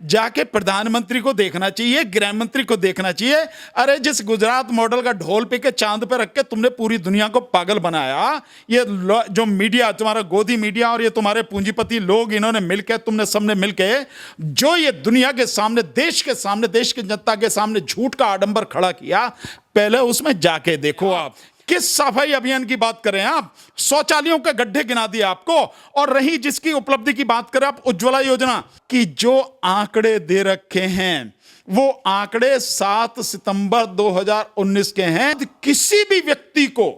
जाके प्रधानमंत्री को देखना चाहिए, गृह मंत्री को देखना चाहिए। अरे जिस गुजरात मॉडल का ढोल पे के चांद पे रख के तुमने पूरी दुनिया को पागल बनाया, ये जो मीडिया, तुम्हारा गोदी मीडिया और ये तुम्हारे पूंजीपति लोग, इन्होंने मिलकर, तुमने सबने मिलकर जो ये दुनिया के सामने, देश के सामने, देश की जनता के सामने झूठ का आडंबर खड़ा किया, पहले उसमें जाके देखो। आप किस सफाई अभियान की बात करें, आप शौचालयों के गड्ढे गिना दिए आपको। और रही जिसकी उपलब्धि की बात करें आप, उज्ज्वला योजना की जो आंकड़े दे रखे हैं, वो आंकड़े 7 सितंबर 2019 के हैं। किसी भी व्यक्ति को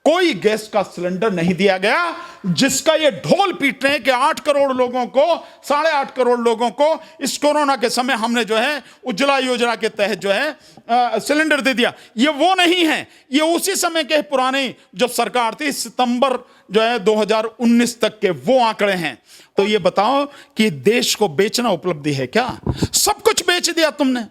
कोई गैस का सिलेंडर नहीं दिया गया, जिसका ये ढोल पीट रहे हैं कि 8 करोड़ लोगों को, 8.5 करोड़ लोगों को इस कोरोना के समय हमने जो है उज्ज्वला योजना के तहत जो है सिलेंडर दे दिया। ये वो नहीं है, ये उसी समय के पुराने जो सरकार थी, सितंबर जो है 2019 तक के वो आंकड़े हैं। तो ये बताओ कि देश को बेचना उपलब्धि है क्या? सब कुछ बेच दिया तुमने।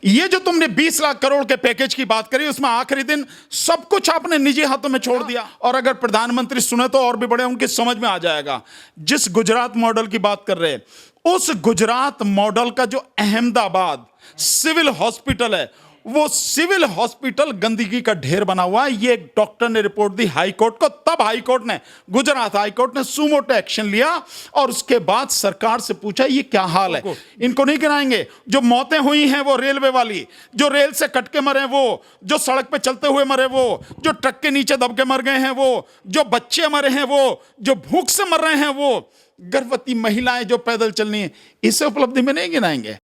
ये जो तुमने 20 लाख करोड़ के पैकेज की बात करी, उसमें आखिरी दिन सब कुछ आपने निजी हाथों में छोड़ दिया। और अगर प्रधानमंत्री सुने तो और भी बड़े उनकी समझ में आ जाएगा। जिस गुजरात मॉडल की बात कर रहे हैं, उस गुजरात मॉडल का जो अहमदाबाद सिविल हॉस्पिटल है, वो सिविल हॉस्पिटल गंदगी का ढेर बना हुआ है। ये एक डॉक्टर ने रिपोर्ट दी हाई कोर्ट को, तब हाई कोर्ट ने, गुजरात हाई कोर्ट ने सुमोटो एक्शन लिया और उसके बाद सरकार से पूछा ये क्या हाल है। इनको नहीं गिनाएंगे। जो मौतें हुई हैं वो रेलवे वाली, जो रेल से कट के मरे वो, जो सड़क पे चलते हुए मरे वो, जो ट्रक के नीचे दब के मर गए हैं वो, जो बच्चे मरे हैं वो, जो भूख से मर रहे हैं वो, गर्भवती महिलाएं जो पैदल चल रही हैं, इसे उपलब्धि में नहीं गिनाएंगे।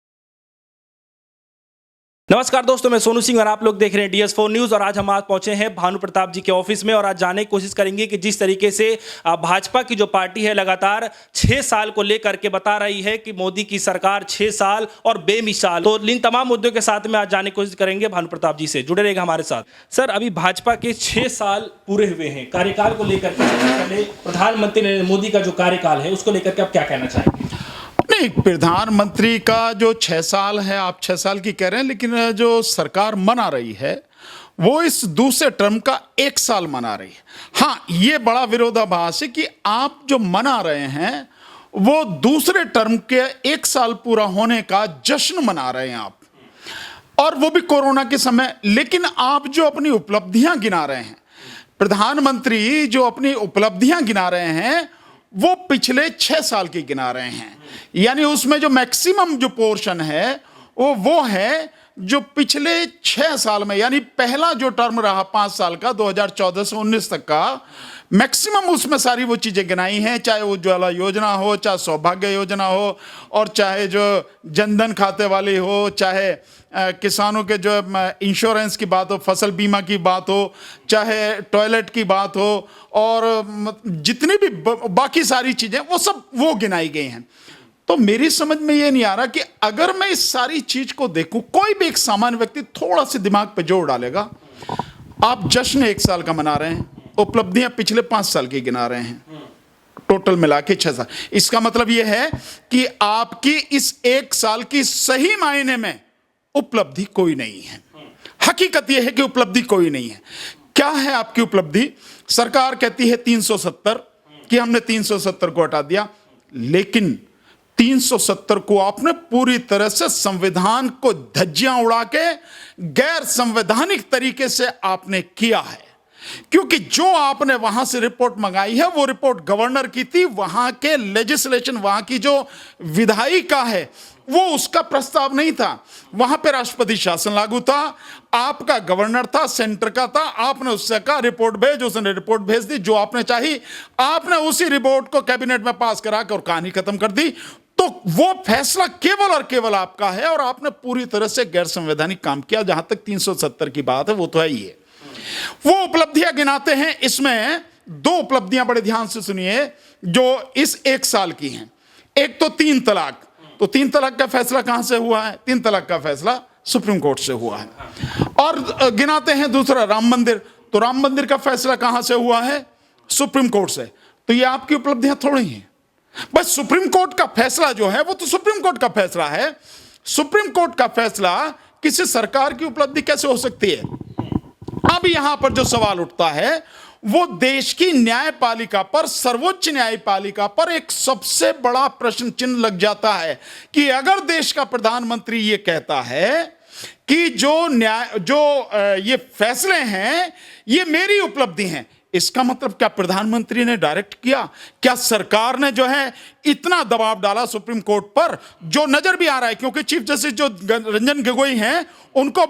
नमस्कार दोस्तों, मैं सोनू सिंह और आप लोग देख रहे हैं DS4 न्यूज़। और आज हम आज पहुंचे हैं भानु प्रताप जी के ऑफिस में और आज जानने की कोशिश करेंगे कि जिस तरीके से भाजपा की जो पार्टी है लगातार 6 साल को लेकर के बता रही है कि मोदी की सरकार 6 साल और बेमिसाल, तो इन तमाम मुद्दों के साथ में आज जानने की कोशिश करेंगे भानु प्रताप जी से। जुड़े रहेगा हमारे साथ। सर, अभी भाजपा के 6 साल पूरे हुए हैं कार्यकाल को लेकर के, पहले प्रधानमंत्री नरेंद्र मोदी का जो कार्यकाल है उसको लेकर के आप क्या कहना चाहेंगे? नहीं, प्रधानमंत्री का जो 6 साल है, आप 6 साल की कह रहे हैं, लेकिन जो सरकार मना रही है वो इस दूसरे टर्म का 1 साल मना रही है। हाँ, ये बड़ा विरोधाभास है कि आप जो मना रहे हैं वो दूसरे टर्म के 1 साल पूरा होने का जश्न मना रहे हैं आप, और वो भी कोरोना के समय। लेकिन आप जो अपनी उपलब्धियां गिना रहे हैं, प्रधानमंत्री जो अपनी उपलब्धियां गिना रहे हैं वो पिछले 6 साल की गिना रहे हैं। यानी उसमें जो मैक्सिमम जो पोर्शन है वो है जो पिछले 6 साल में, यानी पहला जो टर्म रहा 5 साल का 2014 से 19 तक का, मैक्सिमम उसमें सारी वो चीजें गिनाई हैं। चाहे उज्ज्वला योजना हो, चाहे सौभाग्य योजना हो, और चाहे जो जनधन खाते वाली हो, चाहे किसानों के जो इंश्योरेंस की बात हो, फसल बीमा की बात हो, चाहे टॉयलेट की बात हो, और जितनी भी बाकी सारी चीजें वो सब वो गिनाई गई हैं। तो मेरी समझ में ये नहीं आ रहा कि अगर मैं इस सारी चीज को देखूं, कोई भी एक सामान्य व्यक्ति थोड़ा सा दिमाग पे जोर डालेगा, आप जश्न 1 साल का मना रहे हैं, उपलब्धियां पिछले 5 साल की गिना रहे हैं, टोटल मिला के 6 साल। इसका मतलब यह है कि आपकी इस 1 साल की सही मायने में उपलब्धि कोई नहीं है। हकीकत यह है कि उपलब्धि कोई नहीं है। क्या है आपकी उपलब्धि? सरकार कहती है 370 कि हमने 370 को हटा दिया, लेकिन 370 को आपने पूरी तरह से संविधान को धज्जियां उड़ा के गैर संवैधानिक तरीके से आपने किया है। क्योंकि जो आपने वहां से रिपोर्ट मंगाई है वो रिपोर्ट गवर्नर की थी, वहां के लेजिस्लेशन, वहां की जो विधायिका है वो उसका प्रस्ताव नहीं था। वहां पे राष्ट्रपति शासन लागू था, आपका गवर्नर था, सेंटर का था, आपने उससे कहा रिपोर्ट भेज, उसने रिपोर्ट भेज दी, जो आपने चाही आपने उसी रिपोर्ट को कैबिनेट में पास करा कर और कहानी खत्म कर दी। तो वो फैसला केवल और केवल आपका है और आपने पूरी तरह से गैर संवैधानिक काम किया। जहां तक 370 की बात है वो तो है ही है। वो उपलब्धियां गिनाते हैं, इसमें 2 उपलब्धियां बड़े ध्यान से सुनिए जो इस 1 साल की हैं। एक तो 3 तलाक। तो 3 तलाक का फैसला कहां से हुआ है? 3 तलाक का फैसला सुप्रीम कोर्ट से हुआ है। और गिनाते हैं दूसरा राम मंदिर। तो राम मंदिर का फैसला कहां से हुआ है? सुप्रीम कोर्ट से। तो ये आपकी उपलब्धियां थोड़ी हैं। बस सुप्रीम कोर्ट का फैसला जो है वो तो सुप्रीम कोर्ट का फैसला है। सुप्रीम कोर्ट का फैसला किसी सरकार की उपलब्धि कैसे हो सकती है? अब यहां पर जो सवाल उठता है वो देश की न्यायपालिका पर, सर्वोच्च न्यायपालिका पर एक सबसे बड़ा प्रश्न चिन्ह लग जाता है कि अगर देश का प्रधानमंत्री ये कहता है कि ये फैसले हैं ये मेरी उपलब्धि हैं, इसका मतलब क्या प्रधानमंत्री ने डायरेक्ट किया? क्या सरकार ने जो है इतना दबाव डाला सुप्रीम कोर्ट पर, जो नजर भी आ रहा है क्योंकि चीफ जस्टिस जो रंजन गोगोई हैं उनको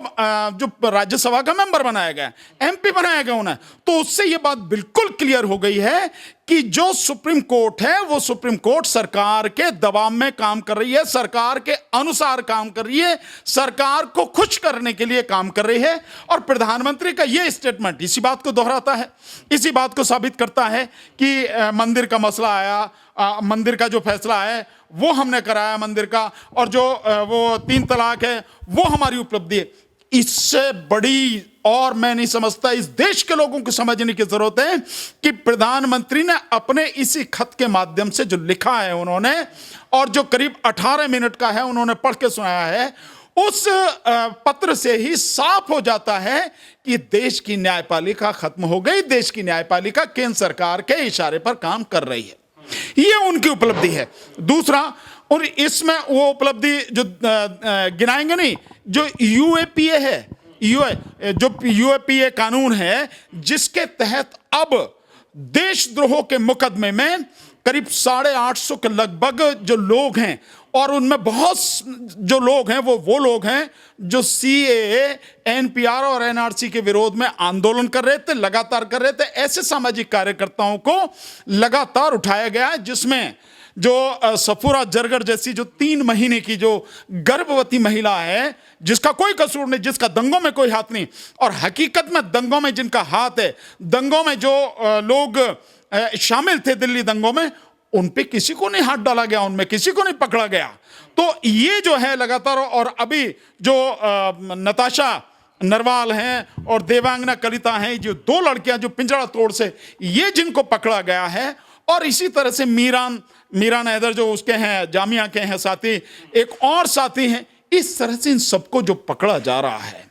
जो राज्यसभा का मेंबर बनाया गया, एमपी बनाया गया उन्हें, तो उससे यह बात बिल्कुल क्लियर हो गई है कि जो सुप्रीम कोर्ट है वो सुप्रीम कोर्ट सरकार के दबाव में काम कर रही है, सरकार के अनुसार काम कर रही है, सरकार को खुश करने के लिए काम कर रही है। और प्रधानमंत्री का यह स्टेटमेंट इसी बात को दोहराता है, इसी बात को साबित करता है कि मंदिर का मसला आया, मंदिर का जो फैसला है वो हमने कराया मंदिर का, और जो वो 3 तलाक है वो हमारी उपलब्धि है। इससे बड़ी और मैं नहीं समझता, इस देश के लोगों को समझने की जरूरत है कि प्रधानमंत्री ने अपने इसी खत के माध्यम से जो लिखा है उन्होंने, और जो करीब 18 मिनट का है उन्होंने पढ़ के सुनाया है, उस पत्र से ही साफ हो जाता है कि देश की न्यायपालिका खत्म हो गई, देश की न्यायपालिका केंद्र सरकार के इशारे पर काम कर रही है। ये उनकी उपलब्धि है। दूसरा, और इसमें वो उपलब्धि जो गिनाएंगे नहीं, जो यूएपीए है, जो यूएपीए कानून है जिसके तहत अब देशद्रोह के मुकदमे में करीब 850 के लगभग जो लोग हैं, और उनमें बहुत जो लोग हैं वो लोग हैं जो सीएए, एनपीआर और एनआरसी के विरोध में आंदोलन कर रहे थे, लगातार कर रहे थे। ऐसे सामाजिक कार्यकर्ताओं को लगातार उठाया गया है, जिसमें जो सफूरा जरगर जैसी जो 3 महीने की जो गर्भवती महिला है, जिसका कोई कसूर नहीं, जिसका दंगों में कोई हाथ नहीं, और हकीकत में दंगों में जिनका हाथ है, दंगों में जो लोग शामिल थे दिल्ली दंगों में, उन पे किसी को नहीं हाथ डाला गया, उनमें किसी को नहीं पकड़ा गया। तो ये जो है लगातार, और अभी जो नताशा नरवाल हैं और देवांगना कलिता हैं, जो 2 लड़कियां जो पिंजरा तोड़ से, ये जिनको पकड़ा गया है, और इसी तरह से मीरान हैदर जो उसके हैं, जामिया के हैं साथी, एक और साथी हैं, इस तरह से इन सबको जो पकड़ा जा रहा है,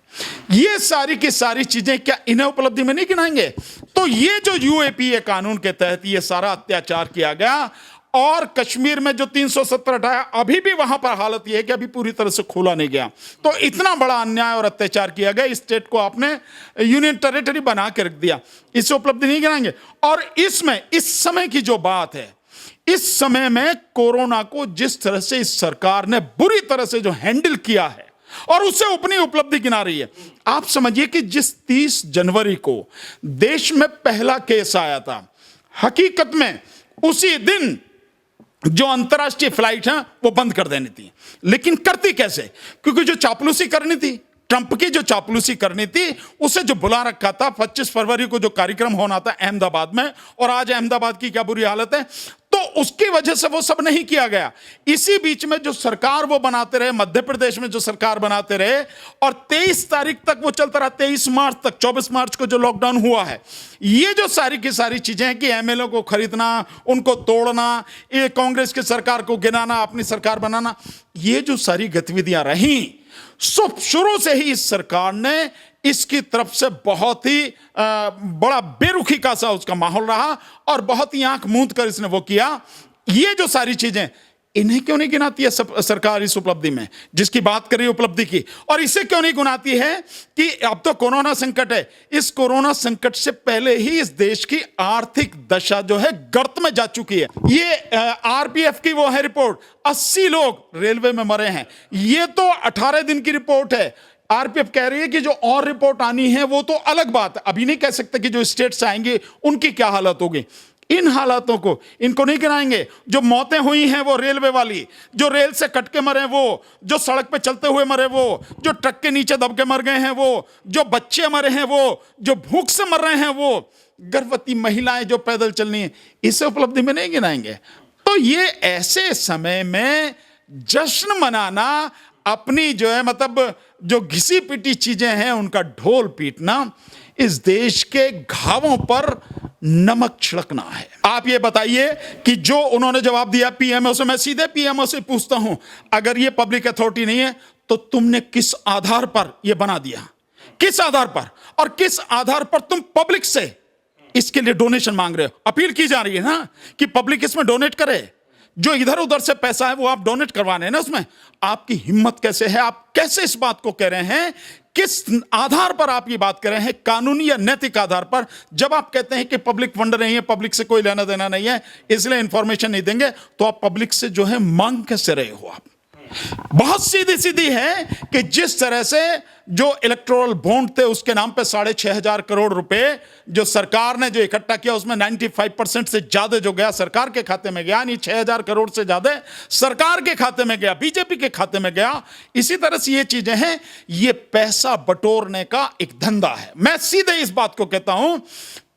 ये सारी की सारी चीजें क्या इन्हें उपलब्धि में नहीं गिनाएंगे? तो ये जो यूएपीए कानून के तहत ये सारा अत्याचार किया गया, और कश्मीर में जो 370 हटाया, अभी भी वहां पर हालत यह है कि अभी पूरी तरह से खोला नहीं गया। तो इतना बड़ा अन्याय और अत्याचार किया गया, इस स्टेट को आपने यूनियन टेरिटरी बना के रख दिया, इससे उपलब्धि नहीं गिनाएंगे। और इसमें इस समय की जो बात है, इस समय में कोरोना को जिस तरह से इस सरकार ने बुरी तरह से जो हैंडल किया है, और उससे अपनी उपलब्धि गिना रही है। आप समझिए कि जिस 30 जनवरी को देश में पहला केस आया था, हकीकत में उसी दिन जो अंतर्राष्ट्रीय फ्लाइट है वो बंद कर देनी थी, लेकिन करती कैसे? क्योंकि जो चापलूसी करनी थी, ट्रंप की जो चापलूसी करनी थी, उसे जो बुला रखा था 25 फरवरी को जो कार्यक्रम होना था अहमदाबाद में, और आज अहमदाबाद की क्या बुरी हालत है, तो उसकी वजह से वो सब नहीं किया गया। इसी बीच में जो सरकार वो बनाते रहे, मध्य प्रदेश में जो सरकार बनाते रहे, और 23 तारीख तक वो चलता रहा, 23 मार्च तक, 24 मार्च को जो लॉकडाउन हुआ है। ये जो सारी की सारी चीजें हैं कि एमएलए को खरीदना, उनको तोड़ना, ये कांग्रेस की सरकार को गिनाना, अपनी सरकार बनाना, ये जो सारी गतिविधियां रहीं, शुरू से ही इस सरकार ने इसकी तरफ से बहुत ही बड़ा बेरुखी का सा उसका माहौल रहा, और बहुत ही आंख मूंद कर इसने वो किया। ये जो सारी चीजें, इन्हें क्यों नहीं गिनाती है सरकार इस उपलब्धि में, जिसकी बात करी उपलब्धि की? और इसे क्यों नहीं गिनाती है कि अब तो कोरोना संकट है, इस कोरोना संकट से पहले ही इस देश की आर्थिक दशा जो है गर्त में जा चुकी है। ये आरपीएफ की वो है रिपोर्ट, 80 लोग रेलवे में मरे हैं। ये तो 18 दिन की रिपोर्ट है। आरपीएफ कह रही है कि जो और रिपोर्ट आनी है वो तो अलग बात है, अभी नहीं कह सकते कि जो स्टेट्स आएंगे उनकी क्या हालत होगी। इन हालातों को इनको नहीं गिनाएंगे। जो मौतें हुई हैं वो रेलवे वाली, जो रेल से कट के मरे वो, जो सड़क पे चलते हुए मरे वो, जो ट्रक के नीचे दब के मर गए हैं वो, जो बच्चे मरे हैं वो, जो भूख से मर रहे हैं वो, गर्भवती महिलाएं जो पैदल चलनी है, इसे उपलब्धि में नहीं गिनाएंगे। तो ये ऐसे समय में जश्न मनाना, अपनी जो है मतलब जो घिसी पिटी चीजें हैं उनका ढोल पीटना, इस देश के घावों पर नमक छिड़कना है। आप ये बताइए कि जो उन्होंने जवाब दिया पीएमओ से, मैं सीधे पीएमओ से पूछता हूं, अगर ये पब्लिक अथॉरिटी नहीं है तो तुमने किस आधार पर ये बना दिया? किस आधार पर? और किस आधार पर तुम पब्लिक से इसके लिए डोनेशन मांग रहे हो, अपील की जा रही है ना कि पब्लिक इसमें डोनेट करे। जो इधर उधर से पैसा है वो आप डोनेट करवाने हैं ना, उसमें आपकी हिम्मत कैसे है? आप कैसे इस बात को कह रहे हैं? किस आधार पर आप ये बात कर रहे हैं, कानूनी या नैतिक आधार पर? जब आप कहते हैं कि पब्लिक फंड नहीं है, पब्लिक से कोई लेना देना नहीं है, इसलिए इंफॉर्मेशन नहीं देंगे, तो आप पब्लिक से जो है मांग कैसे रहे हो? आप बहुत सीधी सीधी है कि जिस तरह से जो इलेक्टोरल बॉन्ड थे उसके नाम पे 6,500 करोड़ रुपए जो सरकार ने जो इकट्ठा किया, उसमें 95% से ज्यादा जो गया सरकार के खाते में गया, नहीं 6,000 करोड़ से ज्यादा सरकार के खाते में गया, बीजेपी के खाते में गया। इसी तरह से ये चीजें हैं, ये पैसा बटोरने का एक धंधा है। मैं सीधे इस बात को कहता हूं,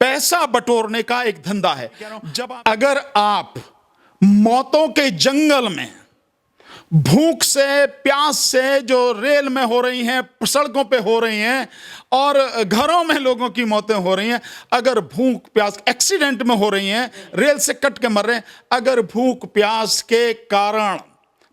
पैसा बटोरने का एक धंधा है। जब अगर आप मौतों के जंगल में, भूख से, प्यास से जो रेल में हो रही हैं, सड़कों पे हो रही हैं, और घरों में लोगों की मौतें हो रही हैं, अगर भूख प्यास एक्सीडेंट में हो रही हैं, रेल से कट के मर रहे हैं, अगर भूख प्यास के कारण,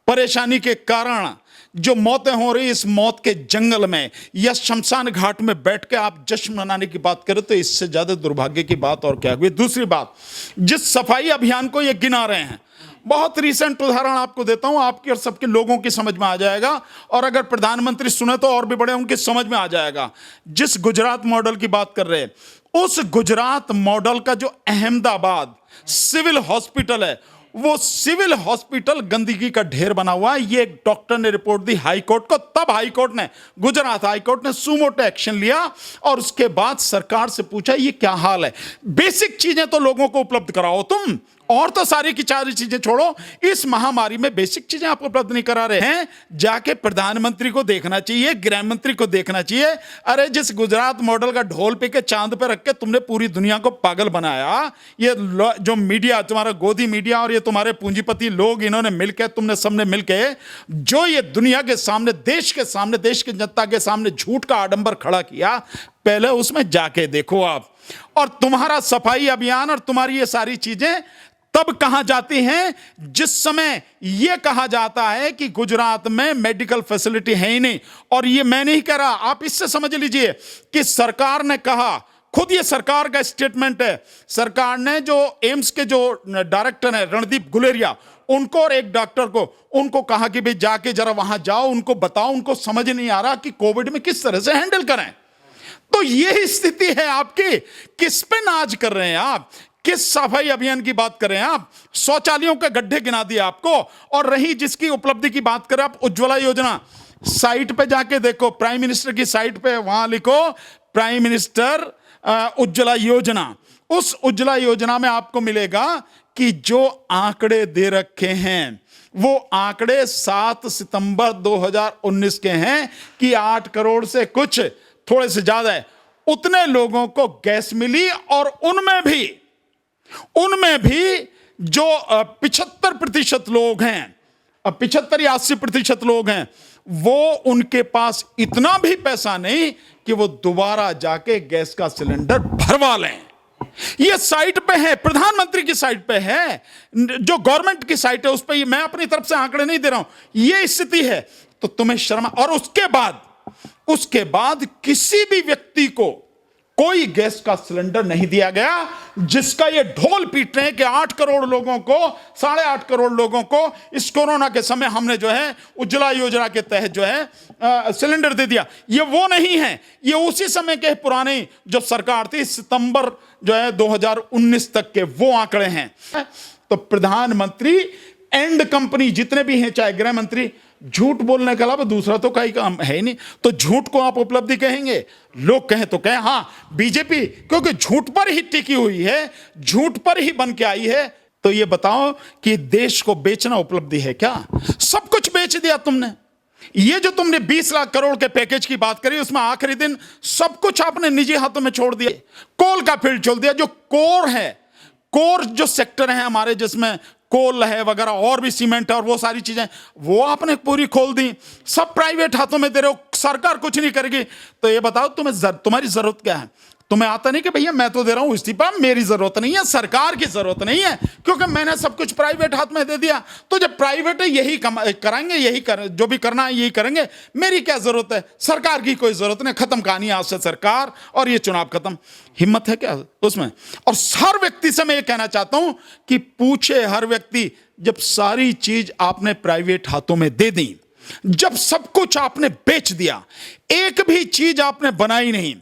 परेशानी के कारण जो मौतें हो रही, इस मौत के जंगल में या शमशान घाट में बैठ के आप जश्न मनाने की बात करें, तो इससे ज्यादा दुर्भाग्य की बात और क्या हुई? दूसरी बात, जिस सफाई अभियान को ये गिना रहे हैं, बहुत रिसेंट उदाहरण आपको देता हूं, आपके और सबके लोगों की समझ में आ जाएगा, और अगर प्रधानमंत्री सुने तो और भी बड़े उनकी समझ में आ जाएगा। जिस गुजरात मॉडल की बात कर रहे हैं, उस गुजरात मॉडल का जो अहमदाबाद सिविल हॉस्पिटल है, वो सिविल हॉस्पिटल गंदगी का ढेर बना हुआ है। ये एक डॉक्टर ने रिपोर्ट दी हाई कोर्ट को, तब हाई कोर्ट ने, गुजरात हाई कोर्ट ने सुमोटो एक्शन लिया, और उसके बाद सरकार से पूछा ये क्या हाल है? बेसिक चीजें तो लोगों को उपलब्ध कराओ तुम, और तो सारी की सारी चीजें छोड़ो। इस महामारी में बेसिक चीजें आप उपलब्ध नहीं करा रहे हैं। जाके प्रधानमंत्री को देखना चाहिए, गृह मंत्री को देखना चाहिए। अरे जिस गुजरात मॉडल का ढोल पे के चांद पे रख के तुमने पूरी दुनिया को पागल बनाया, ये जो मीडिया, तुम्हारा गोदी मीडिया और ये तुम्हारे पूंजीपति लोग, इन्होंने मिलकर, तुमने सबने मिलकर जो ये दुनिया के सामने, देश के सामने, देश की जनता के सामने झूठ का आडंबर खड़ा किया, पहले उसमें जाके देखो आप। और तुम्हारा सफाई अभियान और तुम्हारी ये सारी चीजें तब कहां जाती हैं जिस समय यह कहा जाता है कि गुजरात में मेडिकल फैसिलिटी है ही नहीं। और ये मैं नहीं कह रहा, आप इससे समझ लीजिए कि सरकार ने कहा, खुद ये सरकार का स्टेटमेंट है, सरकार ने जो एम्स के जो डायरेक्टर है रणदीप गुलेरिया, उनको और एक डॉक्टर को, उनको कहा कि भाई जाके जरा वहां जाओ, उनको बताओ, उनको समझ नहीं आ रहा कि कोविड में किस तरह से हैंडल करें। तो यही स्थिति है आपकी। किस पे नाज कर रहे हैं आप? किस सफाई अभियान की बात कर रहे हैं आप? शौचालयों के गड्ढे गिना दिए आपको। और रही जिसकी उपलब्धि की बात करें आप, उज्ज्वला योजना, साइट पे जाके देखो, प्राइम मिनिस्टर की साइट पे, वहां लिखो प्राइम मिनिस्टर उज्ज्वला योजना। उस उज्ज्वला योजना में आपको मिलेगा कि जो आंकड़े दे रखे हैं, वो आंकड़े 7 सितंबर 2019 के हैं कि 8 करोड़ से कुछ थोड़े से ज्यादा है, उतने लोगों को गैस मिली। और उनमें भी जो 75% लोग हैं, 75 या 80% लोग हैं, वो उनके पास इतना भी पैसा नहीं कि वो दोबारा जाके गैस का सिलेंडर भरवा लें। ये साइट पे है, प्रधानमंत्री की साइट पे है, जो गवर्नमेंट की साइट है उस पे, मैं अपनी तरफ से आंकड़े नहीं दे रहा हूं, ये स्थिति है। तो तुम्हें शर्म। और उसके बाद किसी भी व्यक्ति को कोई गैस का सिलेंडर नहीं दिया गया, जिसका ये ढोल पीट रहे हैं कि 8 करोड़ लोगों को, 8.5 करोड़ लोगों को इस कोरोना के समय हमने जो है उज्ज्वला योजना के तहत जो है सिलेंडर दे दिया। ये वो नहीं है, ये उसी समय के पुराने जो सरकार थी, सितंबर जो है 2019 तक के वो आंकड़े हैं। तो प्रधानमंत्री एंड कंपनी जितने भी हैं, चाहे गृह मंत्री, झूठ बोलने के अलावा दूसरा तो कोई काम है ही नहीं। तो झूठ को आप उपलब्धि कहेंगे, लोग कहें तो कहें, हाँ बीजेपी क्योंकि झूठ पर ही टिकी हुई है, झूठ पर ही बन के आई है। तो ये बताओ कि देश को बेचना उपलब्धि है क्या? सब कुछ बेच दिया तुमने। ये जो तुमने 20 लाख करोड़ के पैकेज की बात करी, उसमें आखिरी दिन सब कुछ आपने निजी हाथों में छोड़ दिया। कोल का फील्ड छोड़ दिया, जो कोर है, कोर जो सेक्टर है हमारे, जिसमें कोल है वगैरह और भी सीमेंट है और वो सारी चीजें, वो आपने पूरी खोल दी, सब प्राइवेट हाथों में दे रहे हो, सरकार कुछ नहीं करेगी। तो ये बताओ तुम्हारी जरूरत क्या है? तुम्हें आता नहीं कि भैया मैं तो दे रहा हूं इस्तीफा, मेरी जरूरत नहीं है, सरकार की जरूरत नहीं है, क्योंकि मैंने सब कुछ प्राइवेट हाथ में दे दिया। तो जब प्राइवेट है यही कराएंगे, जो भी करना है यही करेंगे, मेरी क्या जरूरत है, सरकार की कोई जरूरत नहीं, खत्म कहानी आज से सरकार और ये चुनाव खत्म। हिम्मत है क्या उसमें? और हर व्यक्ति से मैं ये कहना चाहता हूं कि पूछे हर व्यक्ति, जब सारी चीज आपने प्राइवेट हाथों में दे दी, जब सब कुछ आपने बेच दिया, एक भी चीज आपने बनाई नहीं,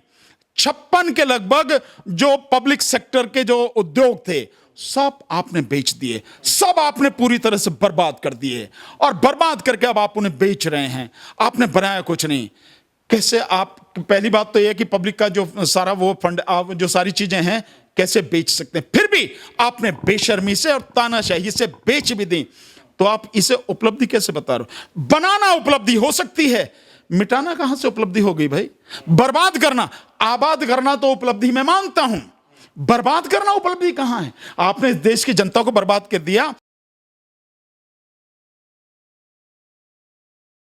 56 के लगभग जो पब्लिक सेक्टर के जो उद्योग थे सब आपने बेच दिए, सब आपने पूरी तरह से बर्बाद कर दिए, और बर्बाद करके अब आप उन्हें बेच रहे हैं, आपने बनाया कुछ नहीं। कैसे आप, पहली बात तो यह है कि पब्लिक का जो सारा वो फंड, आप जो सारी चीजें हैं कैसे बेच सकते हैं, फिर भी आपने बेशर्मी से और तानाशाही से बेच भी दी, तो आप इसे उपलब्धि कैसे बता रहे हो? बनाना उपलब्धि हो सकती है, मिटाना कहां से उपलब्धि हो गई भाई? बर्बाद करना, आबाद करना तो उपलब्धि मैं मानता हूं, बर्बाद करना उपलब्धि कहां है? आपने इस देश की जनता को बर्बाद कर दिया,